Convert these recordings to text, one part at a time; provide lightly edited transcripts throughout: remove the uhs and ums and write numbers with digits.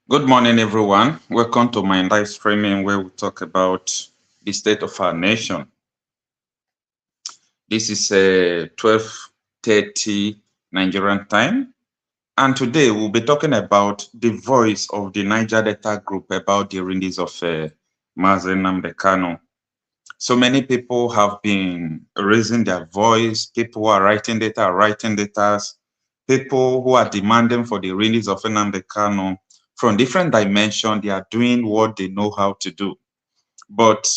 Good morning, everyone. Welcome to my live streaming where we talk about the state of our nation. This is 12:30 Nigerian time, and today we'll be talking about the voice of the Niger Delta group about the release of Mazi Nnamdi Kanu. So many people have been raising their voice. People who are writing letters. People who are demanding for the release of Nnamdi Kanu from different dimensions. They are doing what they know how to do. But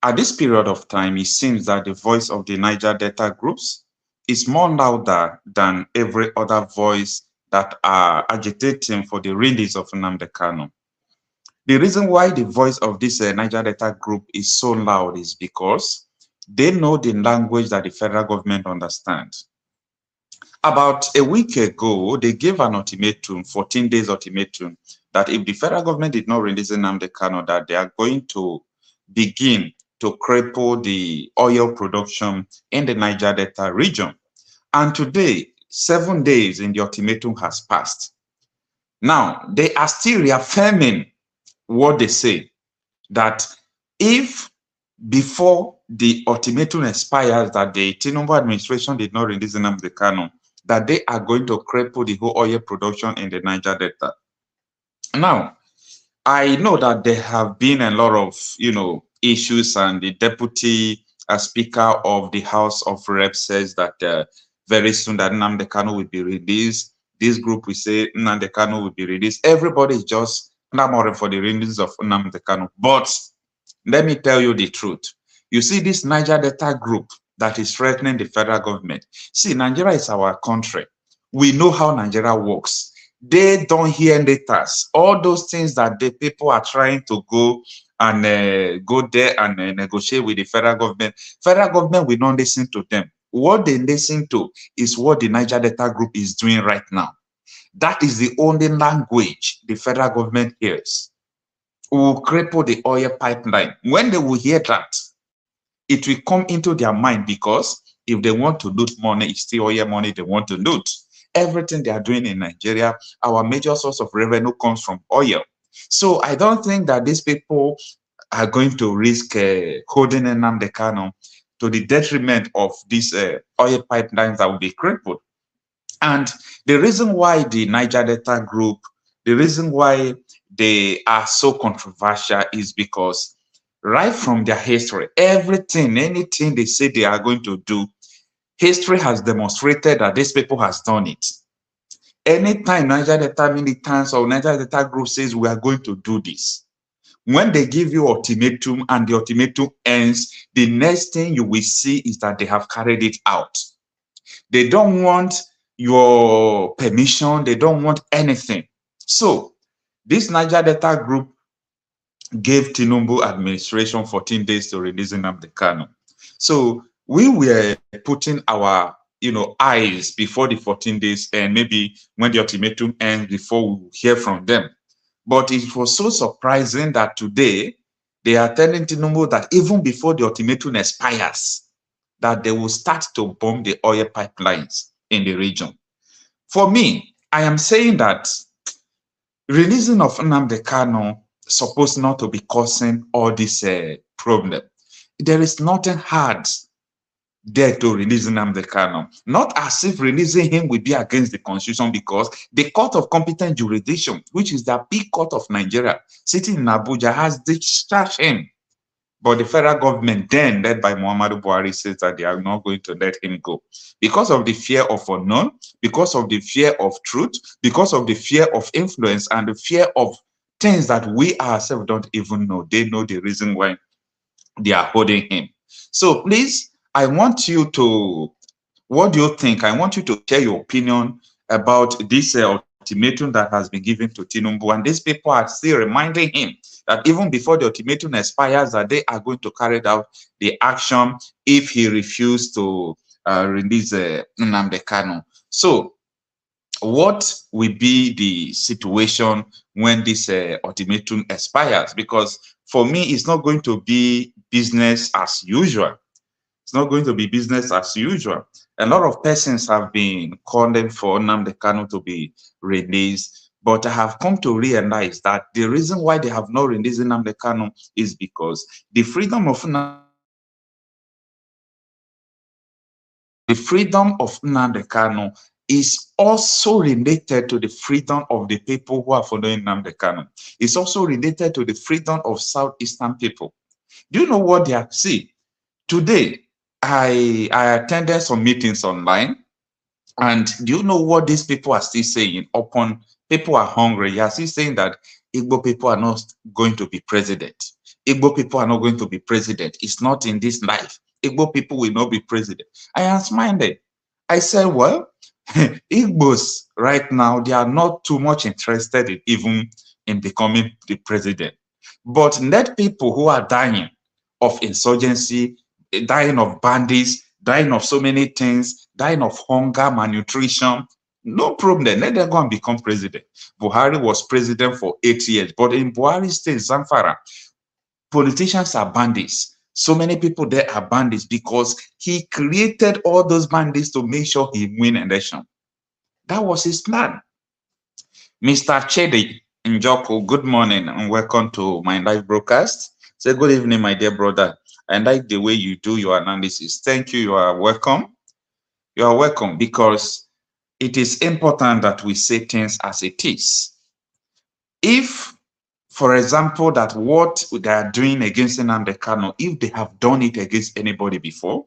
at this period of time, it seems that the voice of the Niger Delta groups is more louder than every other voice that are agitating for the release of Nnamdi Kanu. The reason why the voice of this Niger Delta group is so loud is because they know the language that the federal government understands. About a week ago, they gave an ultimatum, 14 days ultimatum, that if the federal government did not release Nnamdi Kanu, that they are going to begin to cripple the oil production in the Niger Delta region. And today, 7 days in the ultimatum has passed. Now, they are still reaffirming what they say, that if before the ultimatum expires that the Tinubu administration did not release Nnamdi Kanu, that they are going to cripple the whole oil production in the Niger Delta. Now, I know that there have been a lot of, issues, and the deputy speaker of the House of Reps says that very soon that Nnamdi Kanu will be released. This group will say Nnamdi Kanu will be released. Everybody is just clamoring for the release of Nnamdi Kanu. But let me tell you the truth. You see, this Niger Delta group that is threatening the federal government. See, Nigeria is our country. We know how Nigeria works. They don't hear letters. All those things that the people are trying to go and go there and negotiate with the federal government will not listen to them. What they listen to is what the Niger Delta group is doing right now. That is the only language the federal government hears. We will cripple the oil pipeline. When they will hear that, it will come into their mind, because if they want to loot money, it's still oil money they want to loot. Everything they are doing in Nigeria, our major source of revenue comes from oil. So I don't think that these people are going to risk holding Nnamdi Kanu to the detriment of these oil pipelines that will be crippled. And the reason why the Niger Delta group, the reason why they are so controversial is because right from their history, anything they say they are going to do, history has demonstrated that these people has done it. Anytime Niger Delta militants or Niger Delta group says we are going to do this, when they give you ultimatum and the ultimatum ends, the next thing you will see is that they have carried it out. They don't want your permission. They don't want anything. So this Niger Delta group gave Tinubu administration 14 days to release Nnamdi Kanu. So we were putting our eyes before the 14 days, and maybe when the ultimatum ends, before we hear from them. But it was so surprising that today they are telling Tinubu that even before the ultimatum expires, that they will start to bomb the oil pipelines in the region. For me, I am saying that releasing of Nnamdi Kanu supposed not to be causing all this problem. There is nothing hard there to release Nnamdi Kanu. Not as if releasing him will be against the constitution, because the Court of Competent Jurisdiction, which is the big court of Nigeria, sitting in Abuja, has discharged him. But the federal government, then led by Muhammadu Buhari, says that they are not going to let him go because of the fear of unknown, because of the fear of truth, because of the fear of influence, and the fear of things that we ourselves don't even know. They know the reason why they are holding him. So please, I want you to, what do you think? I want you to share your opinion about this ultimatum that has been given to Tinubu. And these people are still reminding him that even before the ultimatum expires, that they are going to carry out the action if he refuses to release Nnamdi Kanu. So what will be the situation when this ultimatum expires? Because for me, it's not going to be business as usual. It's not going to be business as usual. A lot of persons have been calling for Nnamdi Kanu to be released, But I have come to realize that the reason why they have not released Nnamdi Kanu is because the freedom of Nnamdi Kanu is also related to the freedom of the people who are following Nnamdi Kanu. It's also related to the freedom of Southeastern people. Do you know what they are? See, today I attended some meetings online, and do you know what these people are still saying? Upon people are hungry, you are still saying that Igbo people are not going to be president. Igbo people are not going to be president. It's not in this life. Igbo people will not be president. I am smiling. I said, well, Igbos right now, they are not too much interested in even in becoming the president. But let people who are dying of insurgency, dying of bandits, dying of so many things, dying of hunger, malnutrition, no problem. Let them go and become president. Buhari was president for 8 years, but in Buhari state, Zamfara, politicians are bandits. So many people there are bandits because he created all those bandits to make sure he win election. That was his plan. Mr. Chedi Njoko, good morning and welcome to my live broadcast. Say good evening, my dear brother. I like the way you do your analysis. Thank you. You are welcome. You are welcome, because it is important that we say things as it is. If, for example, that what they are doing against Nnamdi Kanu, if they have done it against anybody before,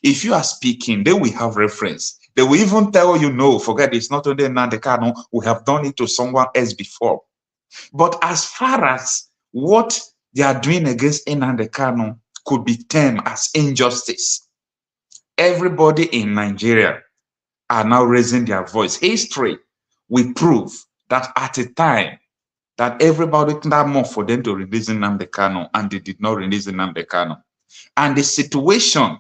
if you are speaking, they will have reference. They will even tell you, no, forget it's not only Nnamdi Kanu, we have done it to someone else before. But as far as what they are doing against Nnamdi Kanu could be termed as injustice, everybody in Nigeria are now raising their voice. History will prove that at a time that everybody clamored for them to release Nnamdi Kanu, and they did not release Nnamdi Kanu. And the situation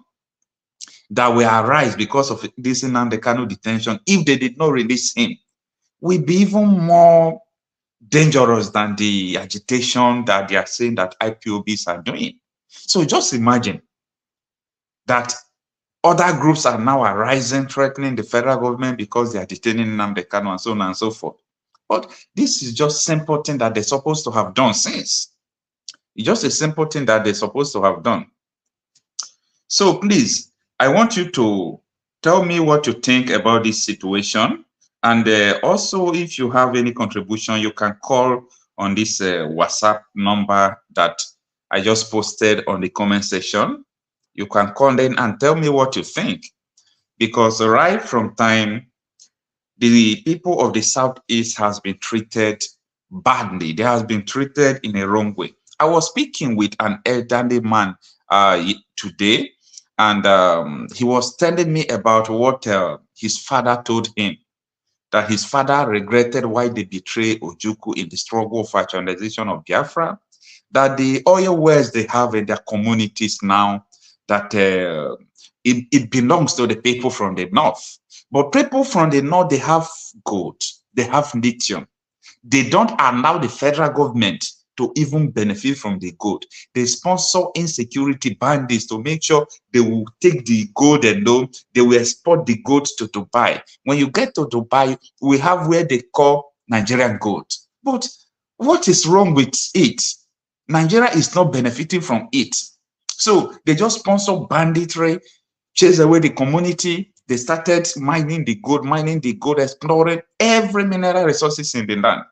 that will arise because of this Nnamdi Kanu detention, if they did not release him, will be even more dangerous than the agitation that they are saying that IPOBs are doing. So just imagine that other groups are now arising, threatening the federal government because they are detaining Nnamdi Kanu and so on and so forth. But this is just simple thing that they're supposed to have done since. It's just a simple thing that they're supposed to have done. So please, I want you to tell me what you think about this situation. And also, if you have any contribution, you can call on this WhatsApp number that I just posted on the comment section. You can call in and tell me what you think. Because right from time, the people of the Southeast has been treated badly. They has been treated in a wrong way. I was speaking with an elderly man today, and he was telling me about what his father told him, that his father regretted why they betrayed Ojukwu in the struggle for actualization of Biafra, that the oil wells they have in their communities now, that it belongs to the people from the north. But people from the north, they have gold, they have lithium. They don't allow the federal government to even benefit from the gold. They sponsor insecurity bandits to make sure they will take the gold and they will export the gold to Dubai. When you get to Dubai, we have where they call Nigerian gold. But what is wrong with it? Nigeria is not benefiting from it. So they just sponsor banditry, chase away the community. They started mining the gold, exploring every mineral resources in the land.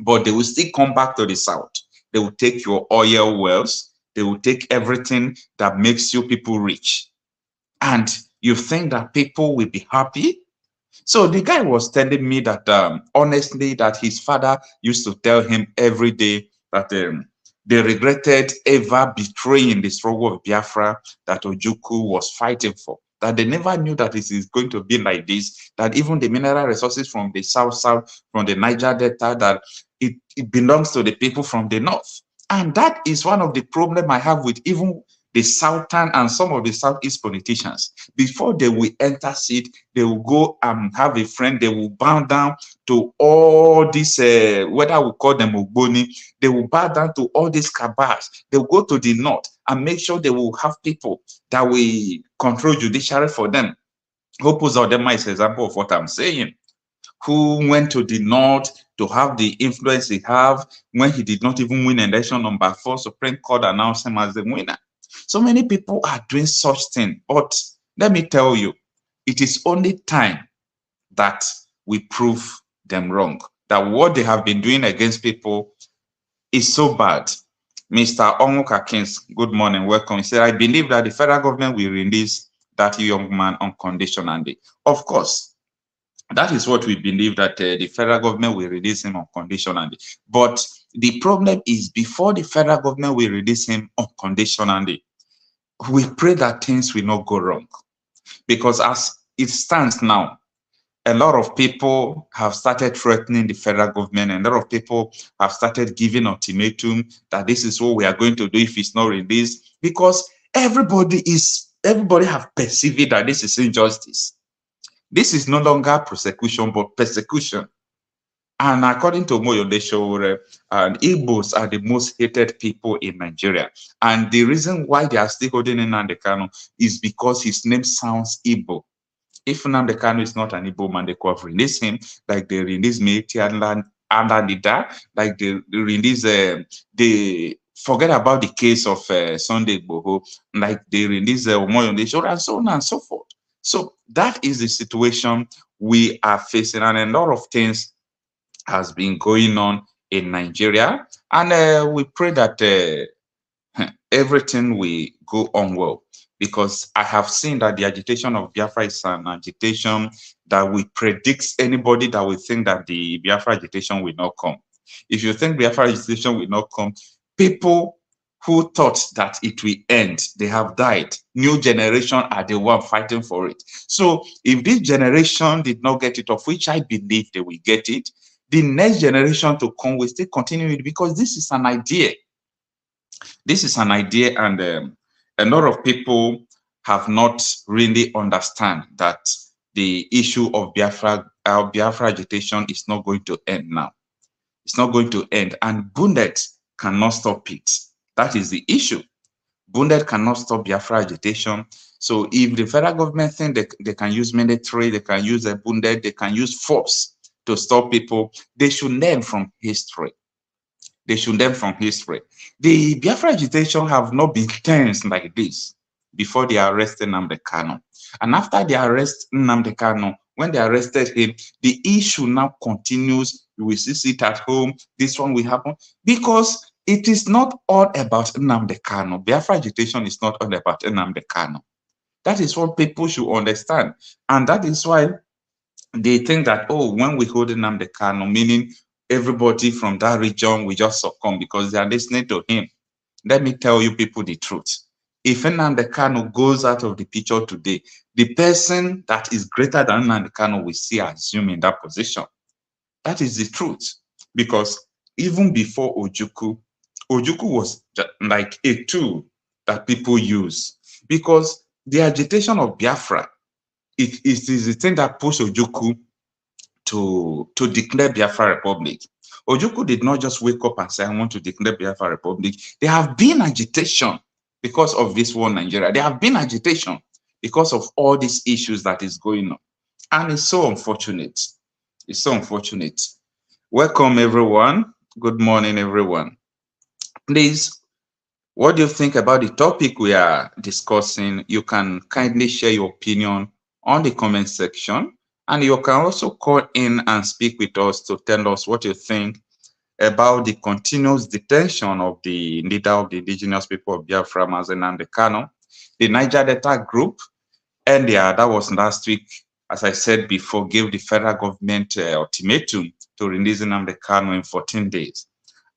But they will still come back to the south. They will take your oil wells. They will take everything that makes you people rich. And you think that people will be happy? So the guy was telling me that, honestly, that his father used to tell him every day that they regretted ever betraying the struggle of Biafra that Ojukwu was fighting for. That they never knew that it is going to be like this, that even the mineral resources from the south, from the Niger Delta, that it belongs to the people from the north. And that is one of the problems I have with even the southern and some of the southeast politicians. Before they will enter seat, they will go and have a friend, they will bow down to all these, whether we call them Ogboni, they will bow down to all these cabals. They will go to the north and make sure they will have people that will control judiciary for them. Hope Uzodema is an example of what I'm saying. who went to the north to have the influence he have when he did not even win election number 4, Supreme Court announced him as the winner. So many people are doing such thing, but let me tell you, it is only time that we prove them wrong, that what they have been doing against people is so bad. Mr. Onwuka Kings, good morning, welcome. He said, I believe that the federal government will release that young man unconditionally. Of course, that is what we believe, that the federal government will release him unconditionally. But the problem is, before the federal government will release him unconditionally, we pray that things will not go wrong. Because as it stands now, a lot of people have started threatening the federal government, and a lot of people have started giving ultimatum that this is what we are going to do if it's not released, because everybody have perceived that this is injustice. This is no longer prosecution, but persecution. And according to Moyode Showore, Igbos are the most hated people in Nigeria. And the reason why they are still holding Nnamdi Kanu is because his name sounds Igbo. If Nnamdi Kanu is not an Igbo man, they could have released him, like they released Meiti and Nida, like they release, they forget about the case of Sunday Igboho, like they release Omoyode Showore, and so on and so forth. So that is the situation we are facing, and a lot of things has been going on in Nigeria, and we pray that everything will go on well, because I have seen that the agitation of Biafra is an agitation that we predict anybody that will think that the Biafra agitation will not come. If you think Biafra agitation will not come, people who thought that it will end, they have died. New generation are the one fighting for it. So if this generation did not get it, of which I believe they will get it, the next generation to come will still continue it, because this is an idea. This is an idea, and a lot of people have not really understand that the issue of Biafra agitation is not going to end now. It's not going to end, and Bundet cannot stop it. That is the issue. Bundet cannot stop Biafra agitation. So if the federal government think they can use military, they can use a Bundet, they can use force to stop people, they should learn from history. They should learn from history. The Biafra agitation have not been tense like this before they arrested Nnamdi Kanu. And after they arrest Nnamdi Kanu, when they arrested him, the issue now continues. You will see it at home. This one will happen, because it is not all about Nnamdi Kanu. Biafra agitation is not all about Nnamdi Kanu. That is what people should understand. And that is why they think that, oh, when we hold Nnamdi Kanu, meaning everybody from that region will just succumb because they are listening to him. Let me tell you people the truth. If Nnamdi Kanu goes out of the picture today, the person that is greater than Nnamdi Kanu will see assume in that position. That is the truth. Because even before Ojukwu was like a tool that people use. Because the agitation of Biafra, it is the thing that pushed Ojukwu to declare Biafra Republic. Ojukwu did not just wake up and say, I want to declare Biafra Republic. There have been agitation because of this war in Nigeria. There have been agitation because of all these issues that is going on. And it's so unfortunate. It's so unfortunate. Welcome, everyone. Good morning, everyone. Please, what do you think about the topic we are discussing? You can kindly share your opinion on the comment section. And you can also call in and speak with us to tell us what you think about the continuous detention of the leader of the Indigenous People of Biafra, Mazi Nnamdi Kanu, the Niger Delta group, and that was last week, as I said before, gave the federal government ultimatum to release Nnamdi Kanu in 14 days.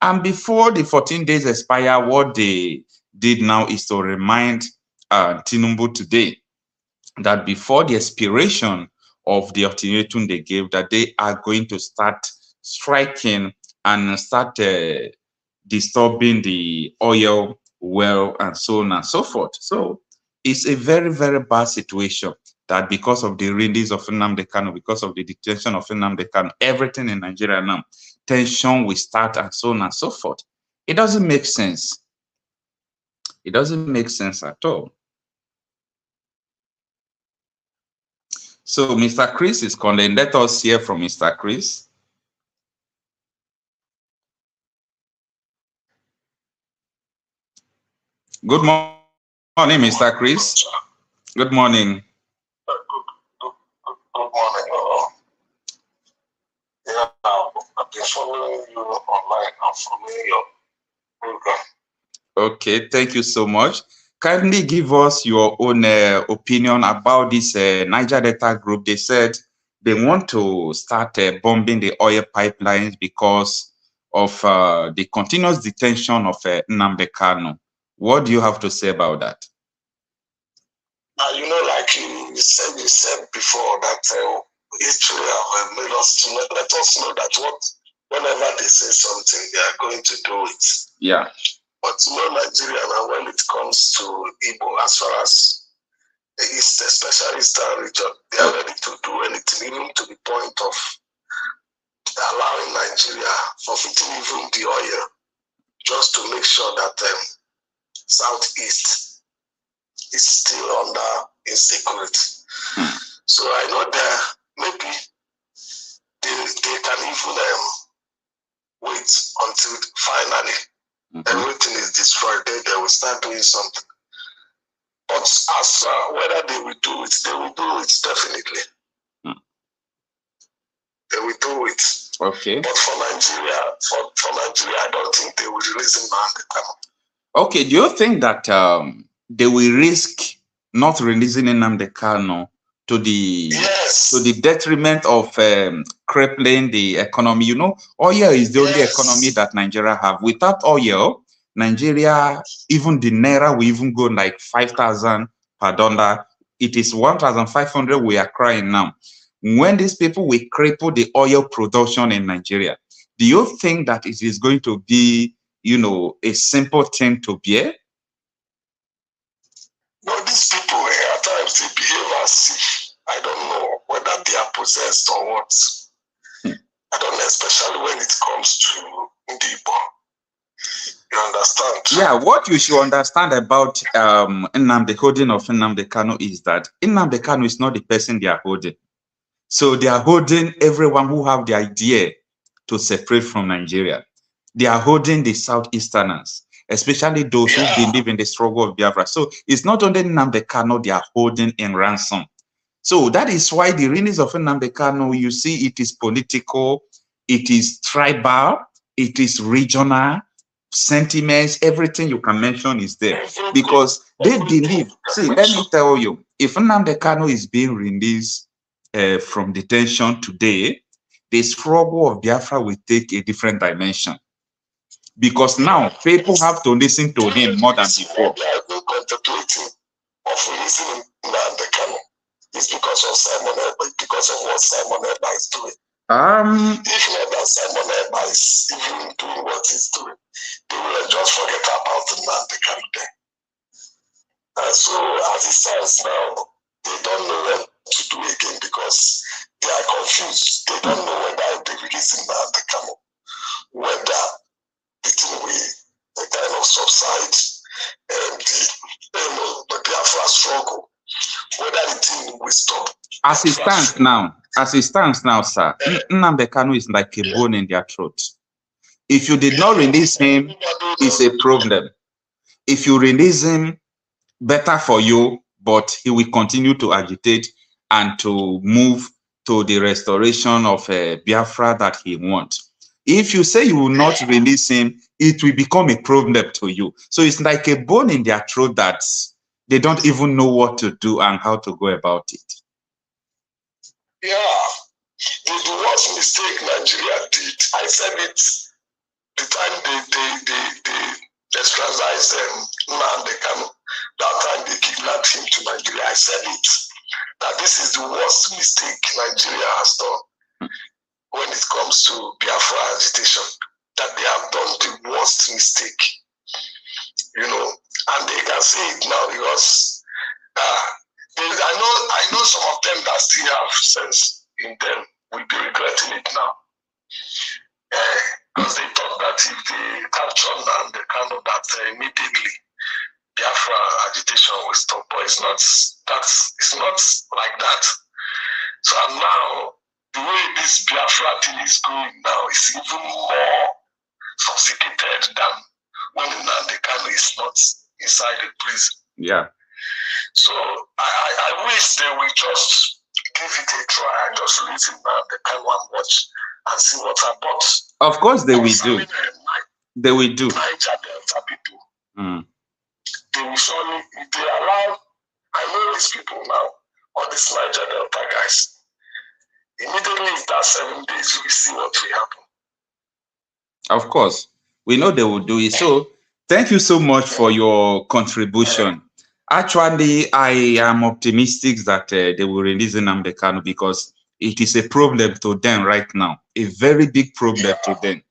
And before the 14 days expire, what they did now is to remind Tinubu today that before the expiration of the ultimatum they gave, that they are going to start striking and start disturbing the oil well and so on and so forth. So it's a very, very bad situation that because of the release of Nnamdi Kanu, because of the detention of Nnamdi Kanu, everything in Nigeria now, tension will start and so on and so forth. It doesn't make sense. It doesn't make sense at all. So Mr. Chris is calling. Let us hear from Mr. Chris. Good morning, Mr. Chris. Good morning. Good morning. Yeah, I've been following you online. I'm following your program. Okay, thank you so much. Kindly give us your own opinion about this Niger Delta group. They said they want to start bombing the oil pipelines because of the continuous detention of Nnamdi Kanu. What do you have to say about that? You know, like you said before that history have made us to let us know that whenever they say something, they are going to do it. Yeah. But you know, Nigeria now, when it comes to Igbo, as far as the East, especially Eastern region, they are ready to do anything, even to the point of allowing Nigeria forfeiting even the oil, just to make sure that Southeast is still under insecurity. So I know that maybe they can even wait until finally everything is destroyed. Then they will start doing something. But as whether they will do it, they will do it definitely. They will do it. Okay. But for Nigeria, I don't think they will release him now. Okay. Do you think that they will risk not releasing Nnamdi Kanu to the detriment of crippling the economy? You know, oil is the only economy that Nigeria have. Without oil, Nigeria, even the naira will even go like 5,000 per dollar. It is 1,500 we are crying now. When these people will cripple the oil production in Nigeria, do you think that it is going to be, you know, a simple thing to bear? No, these people at times they behave as if, I don't know whether they are possessed or what. I don't know, especially when it comes to Igbo. You understand? Yeah, what you should understand about the holding of Nnamdi Kanu is that Nnamdi Kanu is not the person they are holding. So they are holding everyone who have the idea to separate from Nigeria. They are holding the Southeasterners, especially those who believe in the struggle of Biafra. So it's not only Nnamdi Kanu they are holding in ransom. So that is why the release of Nnamdi Kanu, you see, it is political, it is tribal, it is regional, sentiments, everything you can mention is there. Because they believe, see, let me tell you, if Nnamdi Kanu is being released from detention today, the struggle of Biafra will take a different dimension. Because now people have to listen to him more than before. They have been contemplating of releasing Nnamdi Kanu. It's because of Simon Ekpa, because of what Simon Ekpa is doing. If not that Simon Ekpa is even doing what he's doing, they will just forget about Nnamdi Kanu then. And so as it stands now, they don't know what to do again because they are confused. They don't know whether they release Nnamdi Kanu, whether the thing will kind of subside and the Biafra struggle, whether the thing will stop. As it stands now, sir, Nnamdi Kanu is like a bone in their throat. If you did not release him, it's a problem. If you release him, better for you, but he will continue to agitate and to move to the restoration of Biafra that he wants. If you say you will not release him, it will become a problem to you. So it's like a bone in their throat that they don't even know what to do and how to go about it. Yeah, the worst mistake Nigeria did, I said it the time they extradized Nnamdi Kanu, that time they kidnapped him to Nigeria. I said it, that this is the worst mistake Nigeria has done when it comes to Biafra agitation, that they have done the worst mistake, you know, and they can say it now because I know some of them that still have sense in them will be regretting it now. Because they thought that if they capture Nnamdi Kanu, that immediately Biafra agitation will stop. But it's not like that. So now, the way this Biafra thing is going now is even more sophisticated than when Nnamdi Kanu is not inside the prison. Yeah. So I wish they will just give it a try and just leave him Nnamdi Kanu and watch and see what happens. Of course they will do. They will do. Niger Delta people. Mm. They will surely, if they allow, I know these people now, all these Niger Delta guys. Immediately after 7 days, we see what will happen. Of course, we know they will do it. So thank you so much for your contribution. Actually, I am optimistic that they will release Nnamdi Kanu because it is a problem to them right now. A very big problem to them.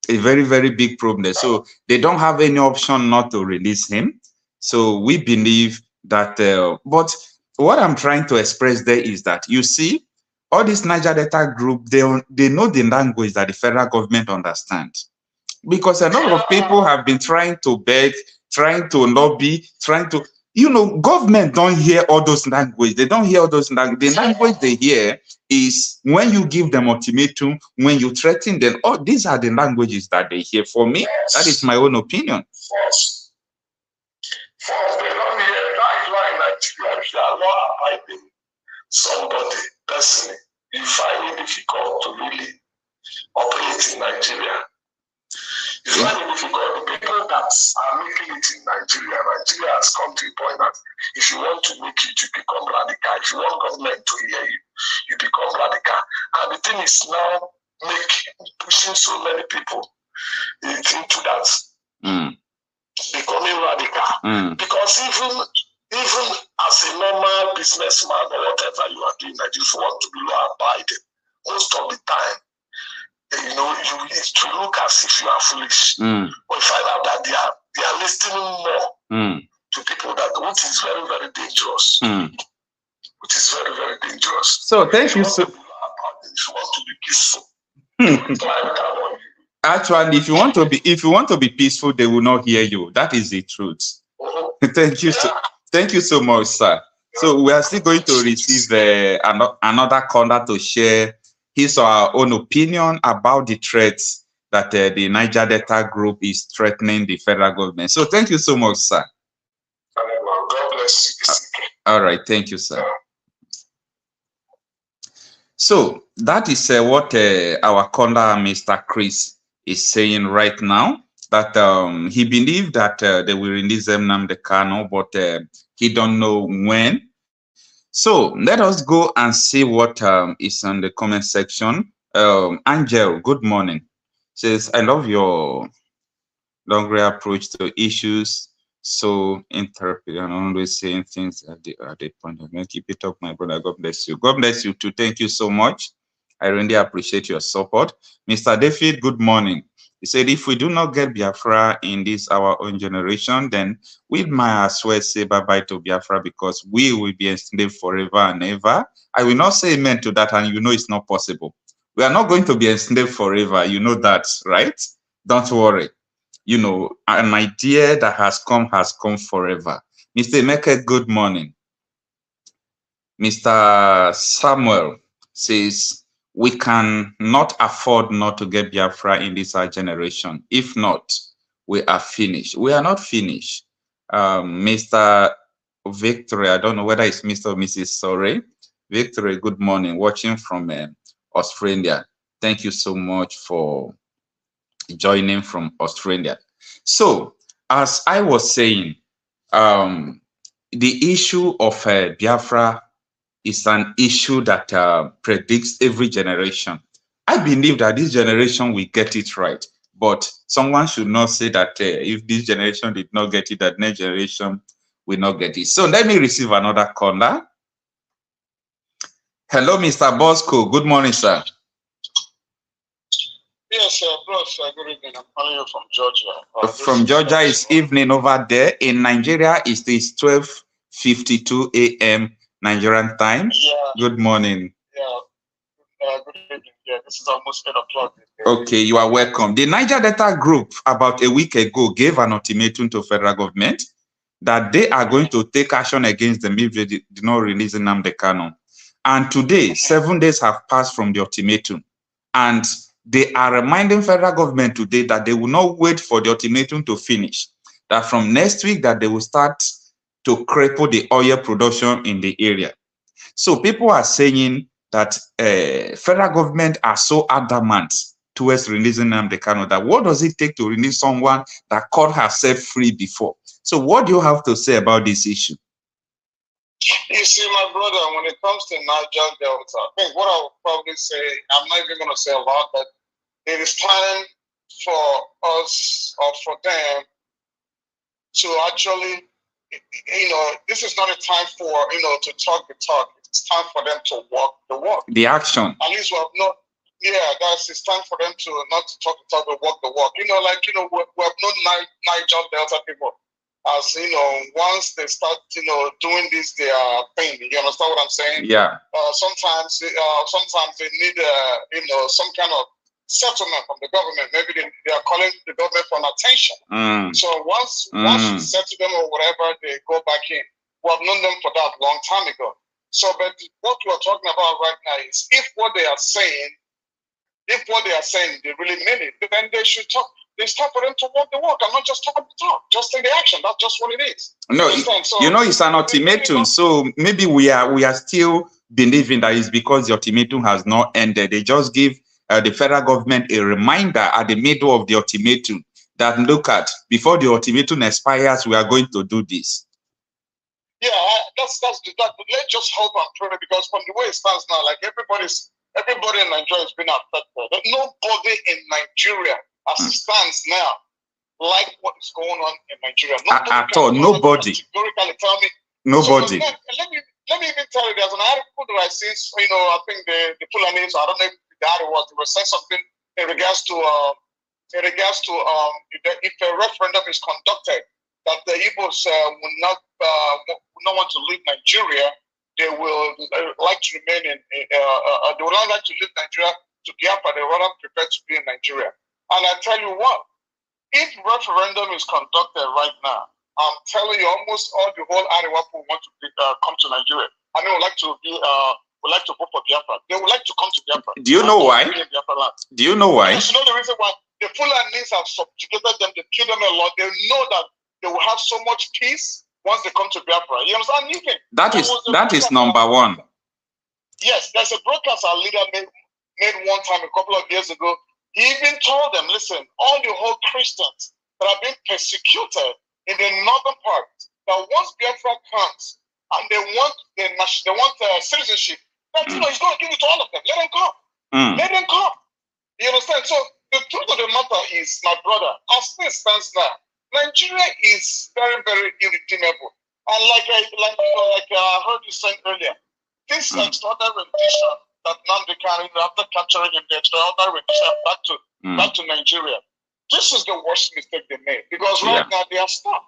A very, very big problem. So they don't have any option not to release him. So we believe that, but what I'm trying to express there is that, you see, all this Niger Delta group, they know the language that the federal government understands. Because a lot of people have been trying to beg, trying to lobby, trying to, government don't hear all those language. They don't hear all those language. The language they hear is when you give them ultimatum, when you threaten them. Oh, these are the languages that they hear. For me, that is my own opinion. For they don't hear, that is why Nigeria, if you are not abiding somebody personally, you find it difficult to really operate in Nigeria. It's very difficult. The people that are making it in Nigeria has come to a point that if you want to make it, you become radical. If you want government to hear you, you become radical. And the thing is now pushing so many people into that, becoming radical. Because even as a normal businessman or whatever you are doing, that you want to be law-abiding, most of the time, you to look as if you are foolish. But you find out that they are listening more to people which is very, very dangerous. Which is very, very dangerous. So thank you so. If you want to be peaceful, actually, if you want to be peaceful, they will not hear you. That is the truth. Thank you so much, sir. So we are still going to receive another caller to share his or her own opinion about the threats that the Niger Delta group is threatening the federal government. So thank you so much, sir. God bless you. All right, thank you, sir. So that is what our caller, Mr. Chris, is saying right now, that he believes that they will release Nnamdi Kanu, but he don't know when. So let us go and see what is on the comment section. Angel, good morning. Says, I love your longer approach to issues. So interpret and always saying things at the point of view. Keep it up, my brother. God bless you. God bless you too. Thank you so much. I really appreciate your support. Mr. David, good morning. He said, if we do not get Biafra in this our own generation, then we might as well say bye-bye to Biafra because we will be enslaved forever and ever. I will not say amen to that, and it's not possible. We are not going to be enslaved forever. You know that, right? Don't worry. An idea that has come forever. Mr. Emeka, good morning. Mr. Samuel says, we can not afford not to get Biafra in this our generation. If not, we are finished. We are not finished. Mr. Victory, I don't know whether it's Mr. or Mrs. Sorry. Victory, good morning. Watching from Australia. Thank you so much for joining from Australia. So, as I was saying, the issue of Biafra is an issue that predicts every generation. I believe that this generation will get it right, but someone should not say that if this generation did not get it, that next generation will not get it. So let me receive another caller. Hello, Mr. Bosco. Good morning, sir. Yes, sir. Good evening. I'm calling you from Georgia. From Georgia, it's evening over there. In Nigeria, it is 12:52 a.m. Nigerian time. Yeah. Good morning. Yeah. Good evening. Yeah, this is almost 8 o'clock. Okay, you are welcome. The Niger Delta group about a week ago gave an ultimatum to federal government that they are going to take action against them if they do not release Nnamdi Kanu. And today, 7 days have passed from the ultimatum. And they are reminding federal government today that they will not wait for the ultimatum to finish. That from next week that they will start to cripple the oil production in the area. So people are saying that federal government are so adamant towards releasing Nnamdi Kanu that what does it take to release someone that caught herself free before? So what do you have to say about this issue? You see, my brother, when it comes to Niger Delta, I think what I would probably say, I'm not even going to say a lot, but it is time for us or for them to actually, this is not a time for, to talk the talk. It's time for them to walk the walk. The action. At least we have not, it's time for them to not to talk the talk, but walk the walk. We have known Niger Delta people. As once they start, doing this, they are pain. You understand what I'm saying? Yeah. Sometimes they need, some kind of settlement from the government. Maybe they are calling the government for an attention. So once we settle them or whatever, they go back in. We have known them for that long time ago. So, but what we're talking about right now is if what they are saying, they really mean it, then they should talk. It's time for them to walk the walk and not just talk the talk. Just take the action. That's just what it is. No, it's an ultimatum. So maybe we are still believing that it's because the ultimatum has not ended. They just give the federal government a reminder at the middle of the ultimatum that look at before the ultimatum expires, we are going to do this. Yeah, that's that. Let's just hope and pray, because from the way it stands now, like everybody in Nigeria has been affected. Nobody in Nigeria, as it stands now, like what is going on in Nigeria. At all, nobody. Categorically tell me. Nobody. So, let me even tell you, there's an article that I see. I think the Fulanis, I don't know if the article was, they were saying something in regards to if a referendum is conducted, that the Igbos will not want to leave Nigeria. They will like to remain in. They will not like to leave Nigeria to Biafra. They will not prefer to be in Nigeria. And I tell you what, if referendum is conducted right now, I'm telling you, almost all the whole Arewa people want to come to Nigeria. And they would like to vote for Biafra. They would like to come to Biafra. Do you know why? Do you know why? Yes, you know the reason why. The Fulanis have subjugated them. They killed them a lot. They know that they will have so much peace once they come to Biafra. You understand? That is number one. Yes, there's a broadcast our leader made one time a couple of years ago. He even told them, listen, all the whole Christians that have been persecuted in the northern part, that once Biafra comes and they want citizenship, that he's going to give it to all of them. Let them come. Let them come. You understand? So the truth of the matter is, my brother, as things stands now, Nigeria is very, very irredeemable. And like I heard you saying earlier, this extraordinary rendition that Nnamdi Kanu, after capturing him, the extraordinary rendition back to Nigeria, this is the worst mistake they made. Because right now they are stuck.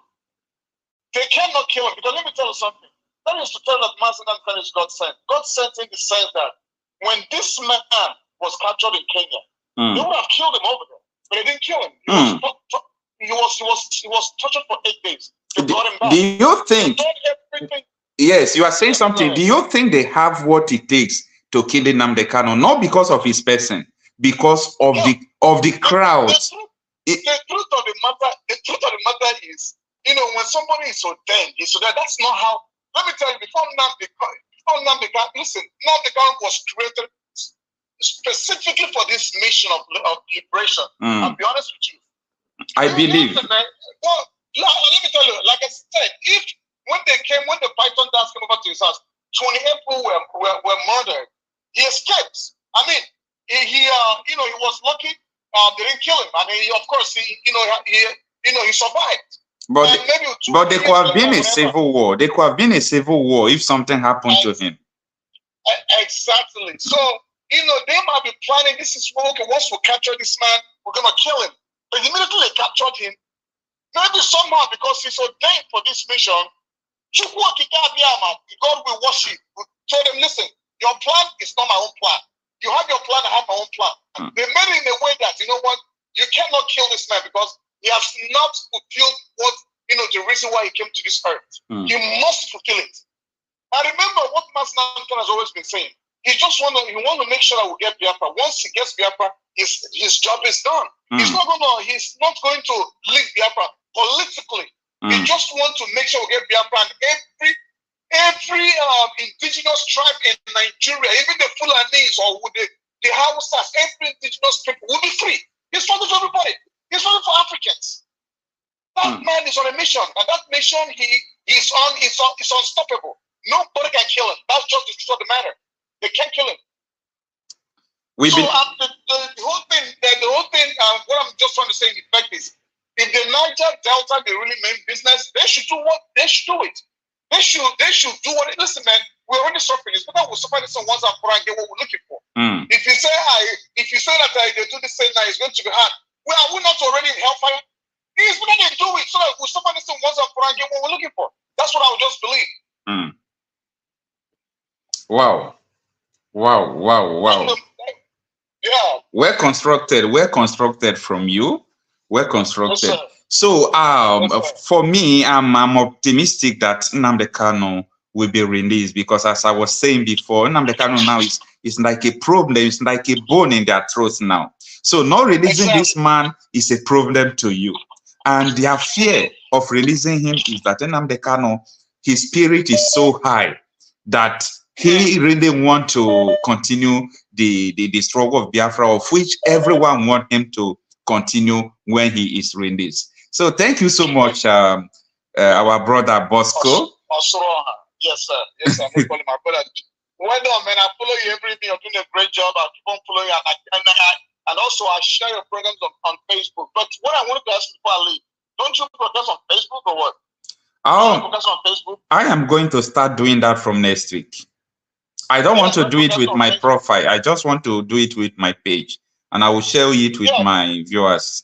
They cannot kill him. Because let me tell you something. That is to tell that Mazi Nnamdi Kanu is God sent. God sent in the sense that when this man was captured in Kenya, they would have killed him over there. But they didn't kill him. He was tortured for 8 days. They brought him back. Do you think? Yes, you are saying something. Do you think they have what it takes to kill Nnamdi Kanu? Not because of his person, because of the crowd. The truth of the matter is, when somebody is ordained, that's not how. Let me tell you, before Nnamdi Kanu, listen, Nnamdi Kanu was created specifically for this mission of liberation. I'll be honest with you. I believe. Well, let me tell you, like I said, when the Python dance came over to his house, 28 people were murdered. He escaped. I mean, he was lucky. They didn't kill him, and he survived. But there could have been a civil war. There could have been a civil war if something happened to him. Exactly. So they might be planning. This is okay. Once we capture this man, we're gonna kill him. But immediately they captured him. Maybe somehow because he's ordained for this mission, God will worship. We told him, listen, your plan is not my own plan. You have your plan, I have my own plan. They made it in a way that, you know what, you cannot kill this man because he has not fulfilled what, the reason why he came to this earth. You must fulfill it. I remember what Mazi Nnamdi Kanu has always been saying. He want to make sure that we get Biafra. Once he gets Biafra, his job is done. He's not going to leave Biafra politically. He just wants to make sure we get Biafra, and every indigenous tribe in Nigeria, even the Fulanis or the Hausas, every indigenous people will be free. He's fighting for everybody. He's fighting for Africans. That man is on a mission, and that mission is unstoppable. Nobody can kill him. That's just the truth of the matter. They can't kill him. The whole thing, what I'm just trying to say in effect is, if the Niger Delta they really mean business, they should do what they should do it. They should do what it. Listen, man, we're already suffering. It's better we'll suffer this once and for and get what we're looking for. If you say that they do this thing now, it's going to be hard. Well, are we not already in hellfire? It's better they do it so that we'll suffer this thing once and for and get what we're looking for. That's what I would just believe. Wow. Yeah. We're constructed from you. We're constructed. Yes, so for me, I'm optimistic that Nnamdi Kanu will be released, because as I was saying before, Nnamdi Kanu now is like a problem, it's like a bone in their throats now. So not releasing this man is a problem to you. And their fear of releasing him is that Nnamdi Kanu, his spirit is so high that he really want to continue the struggle of Biafra, of which everyone want him to continue when he is released. So thank you so much, our brother Bosco. Yes, sir. Yes, sir. I'm calling my brother. Well done, man. I follow you every day. You're doing a great job. I'll keep on following you. And also, I share your programs on Facebook. But what I wanted to ask you before I leave, don't you broadcast on Facebook or what? Oh, on Facebook? I am going to start doing that from next week. I don't want to do it with my profile. I just want to do it with my page. And I will share it with my viewers.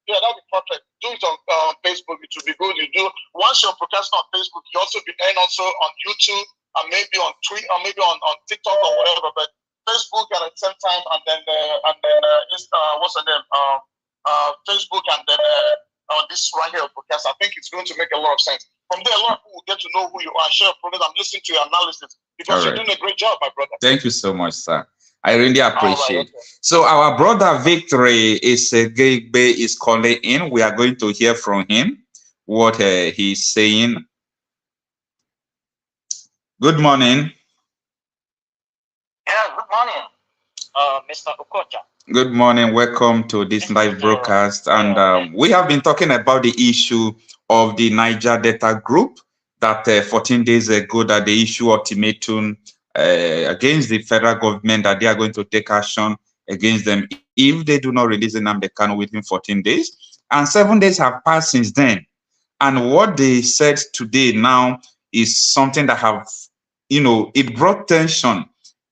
Yeah, that would be perfect. Do it on Facebook. It will be good. You do once you're broadcasting on Facebook, you also be and also on YouTube and maybe on Twitter or maybe on TikTok or whatever. But Facebook at the same time, and then what's the name? Facebook and then this right here broadcast. I think it's going to make a lot of sense. From there, a lot of people will get to know who you are, share programs, and listen to your analysis, because you're doing a great job, my brother. Thank you so much, sir. I really appreciate it. So our brother Victory is calling in. We are going to hear from him what he's saying. Good morning. Yeah, good morning, Mr. Okocha. Good morning. Welcome to this live broadcast. And we have been talking about the issue of the Niger Delta group that 14 days ago that they issue ultimatum against the federal government that they are going to take action against them if they do not release Nnamdi Kanu within 14 days. And 7 days have passed since then. And what they said today now is something that have, it brought tension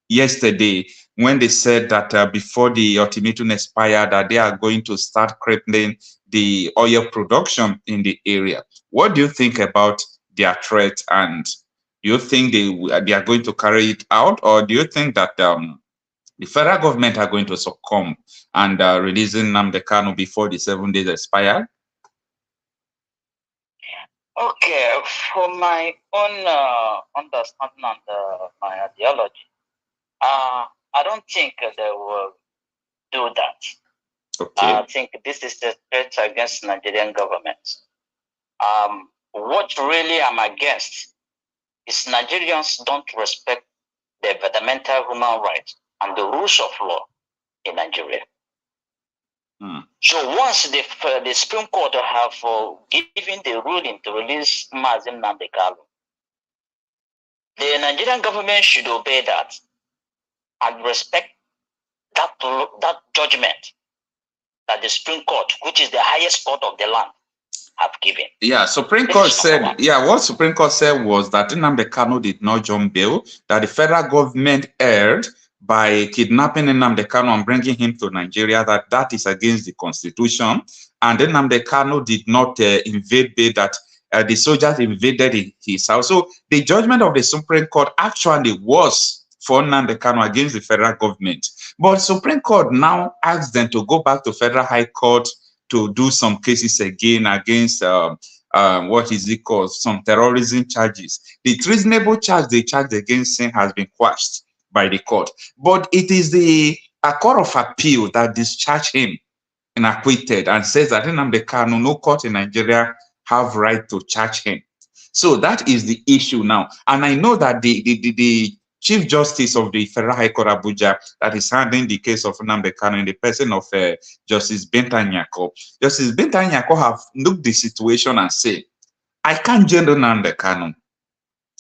yesterday when they said that before the ultimatum expired, that they are going to start crippling the oil production in the area. What do you think about their threat, and do you think they are going to carry it out, or do you think that the federal government are going to succumb and releasing Nnamdi Kanu before the 7 days expire? Okay, for my own understanding and my ideology, I don't think they will do that. Okay. I think this is a threat against Nigerian government. What really I'm against is Nigerians don't respect the fundamental human rights and the rules of law in Nigeria. So once the Supreme Court have given the ruling to release Mazi Nnamdi Kanu, the Nigerian government should obey that and respect that judgment that the Supreme Court, which is the highest court of the land, have given. Yeah, Supreme Court said, what Supreme Court said was that Nnamdi Kanu did not jump bail, that the federal government erred by kidnapping Nnamdi Kanu and bringing him to Nigeria, that is against the constitution, and Nnamdi Kanu did not invade bail, that the soldiers invaded his house. So the judgment of the Supreme Court actually was for Nnamdi Kanu against the federal government. But Supreme Court now asks them to go back to Federal High Court to do some cases again against what is it called, some terrorism charges. The treasonable charge they charged against him has been quashed by the court. But it is a court of appeal that discharged him and acquitted and says that Nnamdi Kanu, no court in Nigeria have right to charge him. So that is the issue now. And I know that the Chief Justice of the Federal High Court Abuja that is handling the case of Nnamdi Kanu in the person of Justice Binta Nyako. Justice Binta Nyako have looked the situation and say, I can't jail Nnamdi Kanu.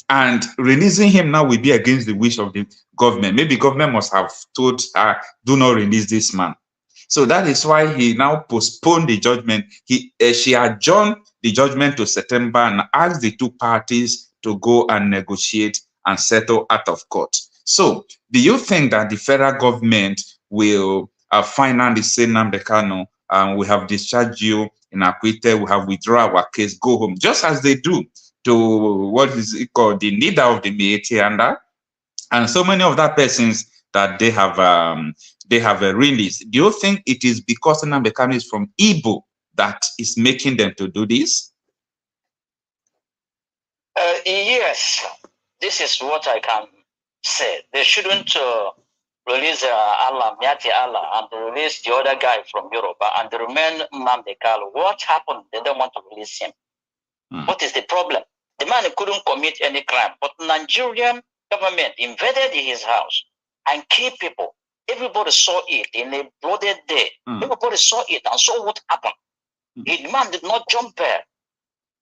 And releasing him now will be against the wish of the government. Maybe government must have told her, do not release this man. So that is why he now postponed the judgment. She adjourned the judgment to September and asked the two parties to go and negotiate and settle out of court. So do you think that the federal government will finally say, Nnamdi Kanu, we have discharged you in acquitted, we have withdrawn our case, go home, just as they do to what is it called, the leader of the Mietianda, and so many of that persons that they have released? Do you think it is because Nnamdi Kanu is from Igbo that is making them to do this? Yes, this is what I can say. They shouldn't release Allah, Miati Allah, and release the other guy from Europe and remain Nnamdi Kanu. What happened? They don't want to release him. What is the problem? The man couldn't commit any crime, but Nigerian government invaded his house and killed people. Everybody saw it in a bloody day. Everybody saw it and saw what happened. The man did not jump there.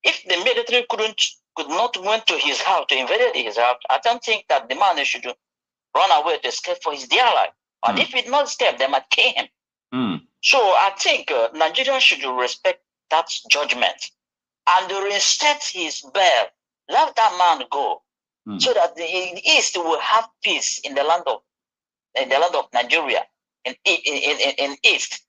If the military could not went to his house, to invade his house, I don't think that the man should run away to escape for his dear life. And if he did not escape, they might kill him. So I think Nigeria should respect that judgment and reinstate his bail. Let that man go, so that the East will have peace in the land of Nigeria, in East.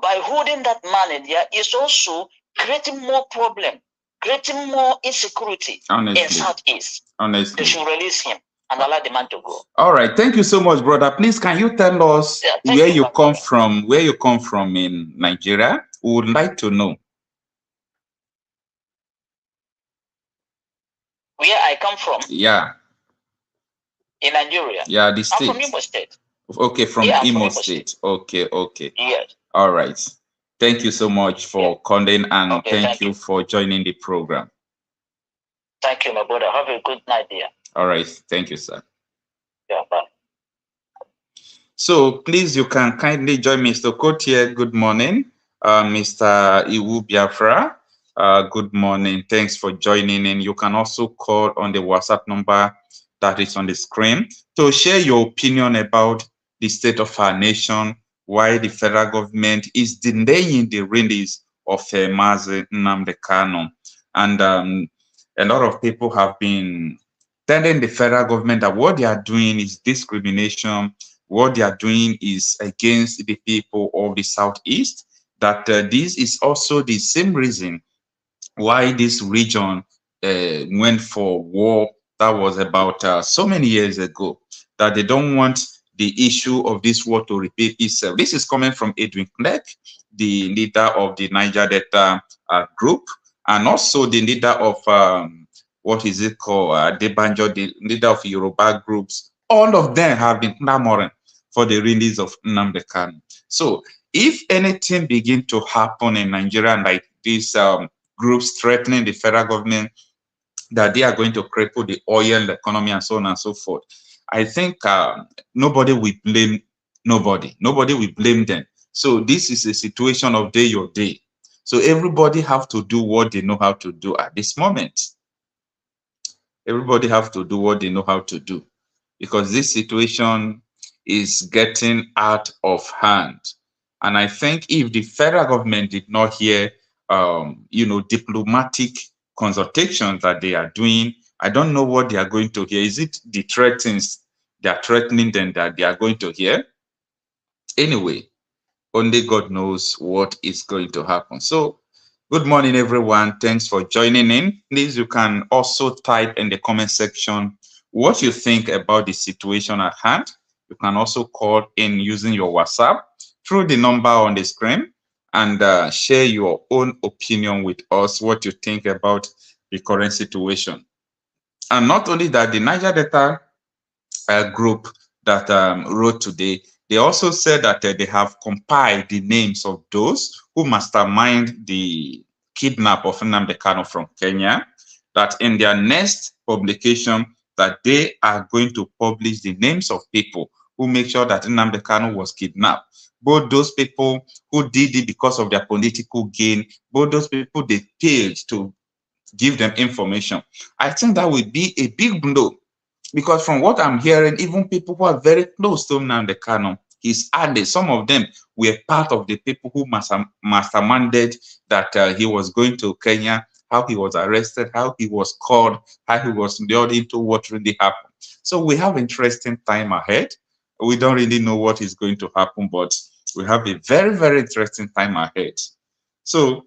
By holding that man in there is also creating more problem, creating more insecurity in Southeast. Honestly, they should release him and allow the man to go. All right, thank you so much, brother. Please, can you tell us where you come from? Where you come from in Nigeria? We would like to know. Where I come from? Yeah. In Nigeria? Yeah, the state. I'm from Imo State. Okay, from Imo State. Okay. Yes. All right. Thank you so much for calling, and thank you for joining the program. Thank you, my brother. Have a good night, dear. All right. Thank you, sir. Yeah, bye. So please, you can kindly join Mr. Kotier. Good morning. Mr. Iwu Biafra. Good morning. Thanks for joining in. You can also call on the WhatsApp number that is on the screen to share your opinion about the state of our nation, why the federal government is delaying the release of Mazi Nnamdi Kanu. And a lot of people have been telling the federal government that what they are doing is discrimination, what they are doing is against the people of the Southeast, that this is also the same reason why this region went for war. That was about so many years ago, that they don't want the issue of this war to repeat itself. This is coming from Edwin Clark, the leader of the Niger Delta group, and also the leader of, what is it called, Debanjo, the leader of Yoruba groups. All of them have been clamoring for the release of Nnamdi Kanu. So if anything begin to happen in Nigeria, like these groups threatening the federal government, that they are going to cripple the oil economy and so on and so forth, I think nobody will blame nobody. Nobody will blame them. So this is a situation of day or day. So everybody have to do what they know how to do at this moment. Everybody have to do what they know how to do, because this situation is getting out of hand. And I think if the federal government did not hear, diplomatic consultations that they are doing, I don't know what they are going to hear. Is it the threats they are threatening them that they are going to hear? Anyway, only God knows what is going to happen. So, good morning, everyone. Thanks for joining in. Please, you can also type in the comment section what you think about the situation at hand. You can also call in using your WhatsApp through the number on the screen, and share your own opinion with us, what you think about the current situation. And not only that, the Niger Delta group that wrote today, they also said that they have compiled the names of those who mastermind the kidnap of Nnamdi Kanu from Kenya, that in their next publication, that they are going to publish the names of people who make sure that Nnamdi Kanu was kidnapped. Both those people who did it because of their political gain, both those people they paid to give them information. I think that would be a big blow, because from what I'm hearing, even people who are very close to Nnamdi Kanu, his allies, some of them were part of the people who masterminded that he was going to Kenya, how he was arrested, how he was called, how he was lured into what really happened. So we have interesting time ahead. We don't really know what is going to happen, but we have a very, very interesting time ahead. So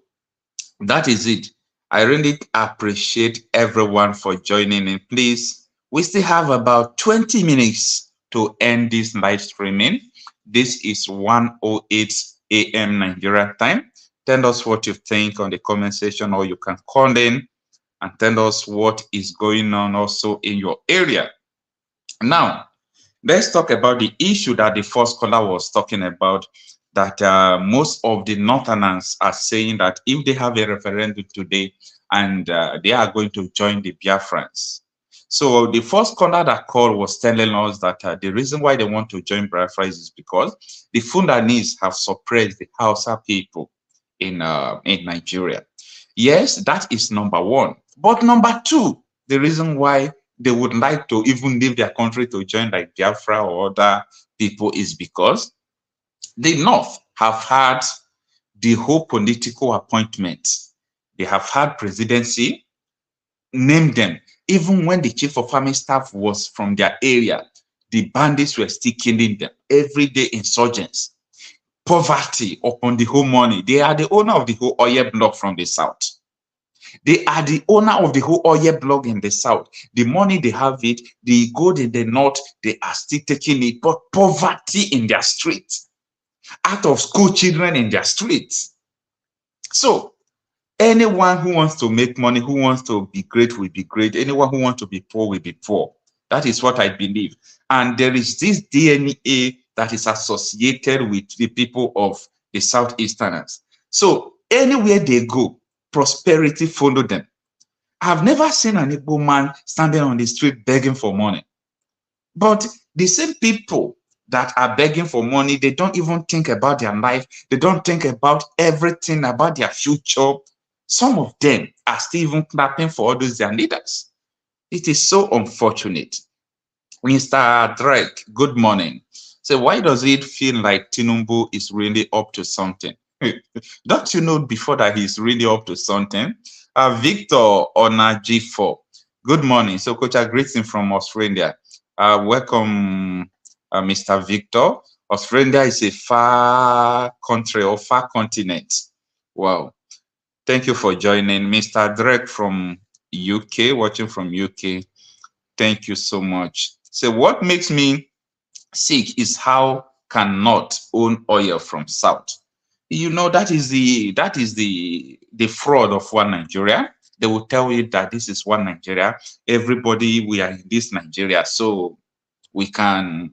that is it. I really appreciate everyone for joining in. Please, we still have about 20 minutes to end this live streaming. This is 1:08 a.m. Nigeria time. Tell us what you think on the comment section, or you can call in and tell us what is going on also in your area. Now, let's talk about the issue that the first caller was talking about, that most of the Northerners are saying that if they have a referendum today and they are going to join the Biafrans. So the first caller that called was telling us that the reason why they want to join Biafra is because the Fundanese have suppressed the Hausa people in Nigeria. Yes, that is number one. But number two, the reason why they would like to even leave their country to join like Biafra or other people is because the North have had the whole political appointments. They have had presidency, name them. Even when the chief of army staff was from their area, the bandits were still killing them. Everyday insurgents, poverty upon the whole money. They are the owner of the whole oil block from the south. They are the owner of the whole oil block in the south. The money they have it, the gold in the north, they are still taking it, but poverty in their streets, out of school children in their streets. So anyone who wants to make money, who wants to be great will be great. Anyone who wants to be poor will be poor. That is what I believe. And there is this DNA that is associated with the people of the Southeasterners. So anywhere they go, prosperity follow them. I've never seen an Igbo man standing on the street begging for money. But the same people that are begging for money, they don't even think about their life. They don't think about everything, about their future. Some of them are still even clapping for all those their leaders. It is so unfortunate. Mr. Drake, good morning. So why does it feel like Tinubu is really up to something? Don't you know before that he's really up to something? Victor on G4, good morning. So Okocha, greeting from Australia. Welcome, Mr. Victor. Australia is a far country or far continent. Wow. Thank you for joining. Mr. Drake from UK, watching from UK. Thank you so much. So what makes me sick is how cannot own oil from South. You know, that is the fraud of one Nigeria. They will tell you that this is one Nigeria. Everybody, we are in this Nigeria, so we can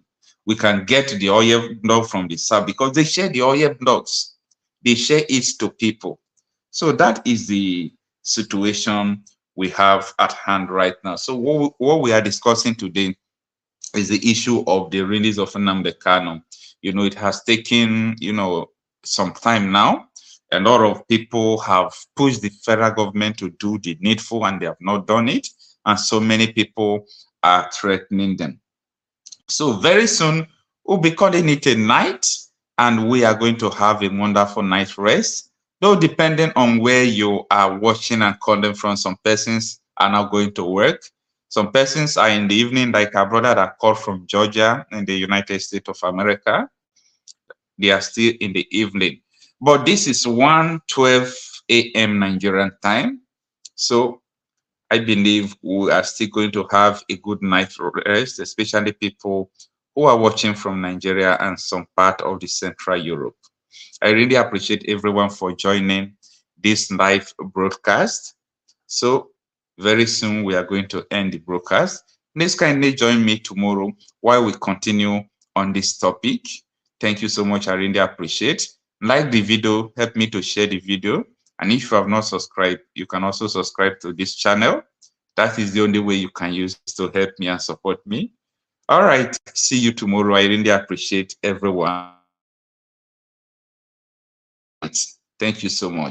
get the oil block from the South because they share the oil blocks. They share it to people. So that is the situation we have at hand right now. So what we are discussing today is the issue of the release of Nnamdi Kanu. You know, it has taken, some time now. A lot of people have pushed the federal government to do the needful and they have not done it. And so many people are threatening them. So very soon, we'll be calling it a night and we are going to have a wonderful night rest. Though depending on where you are watching and calling from, some persons are now going to work. Some persons are in the evening, like our brother that called from Georgia in the United States of America. They are still in the evening. But this is 1:12 a.m. Nigerian time. So I believe we are still going to have a good night rest, especially people who are watching from Nigeria and some part of the Central Europe. I really appreciate everyone for joining this live broadcast. So very soon we are going to end the broadcast. Please kindly join me tomorrow while we continue on this topic. Thank you so much. I really appreciate. Like the video, help me to share the video. And if you have not subscribed, you can also subscribe to this channel. That is the only way you can use to help me and support me. All right. See you tomorrow. I really appreciate everyone. Thank you so much.